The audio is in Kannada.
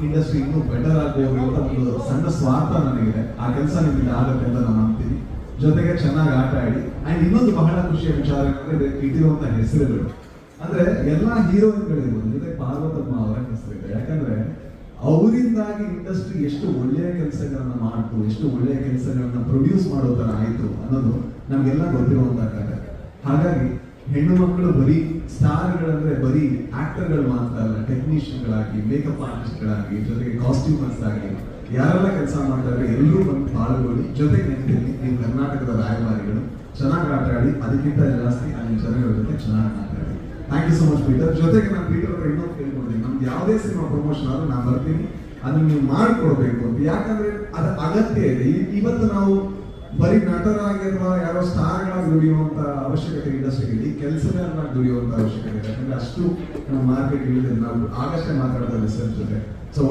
ಇಂಡಸ್ಟ್ರಿ ಇನ್ನೂ ಬೆಟರ್ ಆಗಬಹುದು ಅಂತ ಒಂದು ಸಣ್ಣ ಸ್ವಾರ್ಥ ನನಗಿದೆ. ಆ ಕೆಲಸ ನಿಮಗೆ ಆಗುತ್ತೆ ಅಂತ ನಾನು ನಂಬ್ತೀನಿ. ಜೊತೆಗೆ ಚೆನ್ನಾಗಿ ಆಟ ಆಡಿ. ಅಂಡ್ ಇನ್ನೊಂದು ಬಹಳ ಖುಷಿಯ ವಿಚಾರ ಏನಂದ್ರೆ ಇಟ್ಟಿರುವಂತ ಹೆಸರುಗಳು ಅಂದ್ರೆ ಎಲ್ಲಾ ಹೀರೋಯಿನ್ಗಳಿರ್ಬೋದು, ಜೊತೆ ಪಾರ್ವತಮ್ಮ ಅವರ ಹೆಸರಿದೆ. ಯಾಕಂದ್ರೆ ಅವರಿಂದಾಗಿ ಇಂಡಸ್ಟ್ರಿ ಎಷ್ಟು ಒಳ್ಳೆಯ ಕೆಲಸಗಳನ್ನ ಮಾಡ್ತು, ಎಷ್ಟು ಒಳ್ಳೆಯ ಕೆಲಸಗಳನ್ನ ಪ್ರೊಡ್ಯೂಸ್ ಮಾಡೋ ತರ ಆಯ್ತು ಅನ್ನೋದು ನಮ್ಗೆಲ್ಲ ಗೊತ್ತಿರುವಂತ ಕಥೆ. ಹಾಗಾಗಿ ಹೆಣ್ಣು ಮಕ್ಕಳು ಬರೀ ಸ್ಟಾರ್ಗಳಂದ್ರೆ ಬರೀ ಆಕ್ಟರ್ಗಳು ಮಾತ್ರ ಅಲ್ಲ, ಟೆಕ್ನಿಷಿಯನ್ಗಳಾಗಿ, ಮೇಕಪ್ ಆರ್ಟಿಸ್ಟ್ಗಳಾಗಿ, ಜೊತೆಗೆ ಕಾಸ್ಟ್ಯೂಮರ್ಸ್ ಆಗಿ ಯಾರೆಲ್ಲ ಕೆಲಸ ಮಾಡ್ತಾರೆ ಎಲ್ಲರೂ ಬಂದು ಪಾಲ್ಗೊಳ್ಳಿ. ಜೊತೆಗೆ ನೆನಪಿರಲಿ, ನೀವು ಕರ್ನಾಟಕದ ರಾಯಭಾರಿಗಳು. ಚೆನ್ನಾಗಿ ಆಟ ಆಡಿ, ಅದಕ್ಕಿಂತ ಜಾಸ್ತಿ ಅಲ್ಲಿ ಜನಗಳ ಜೊತೆ ಚೆನ್ನಾಗಿ ಮಾತಾಡಿ. Thank you so much Peter. ಜೊತೆಗೆ ನಾನು ಪೀಟರ್ ಅವರು ಇನ್ನೊಂದು ಕೇಳ್ಕೊಡ್ತೀನಿ, ನಮ್ದು ಯಾವುದೇ ಸಿನಿಮಾ ಪ್ರಮೋಷನ್ ಆದ್ರೂ ನಾನು ಬರ್ತೀನಿ, ಅದನ್ನ ನೀವು ಮಾಡಿಕೊಡ್ಬೇಕು ಅಂತ. ಯಾಕಂದ್ರೆ ಅದ ಅಗತ್ಯ ಇದೆ. ಇವತ್ತು ನಾವು ಬರೀ ನಟರಾಗಿ ಅಥವಾ ಯಾರೋ ಸ್ಟಾರ್ಗಳಾಗಿ ದುಡಿಯುವಂತ ಅವಶ್ಯಕತೆ ಇಂಡಸ್ಟ್ರಿಗೆ, ಕೆಲಸಗಾರನಾಗಿ ದುಡಿಯುವಂತ ಅವಶ್ಯಕತೆ ಇದೆ. ಯಾಕಂದ್ರೆ ಅಷ್ಟು ನಮ್ಮ ಮಾರ್ಕೆಟ್ ಇಳಿದ್ರೆ ನಾವು ಆಗಷ್ಟೇ ಮಾತಾಡ್ತಾ ಸರ್ ಜೊತೆ. ಸೊ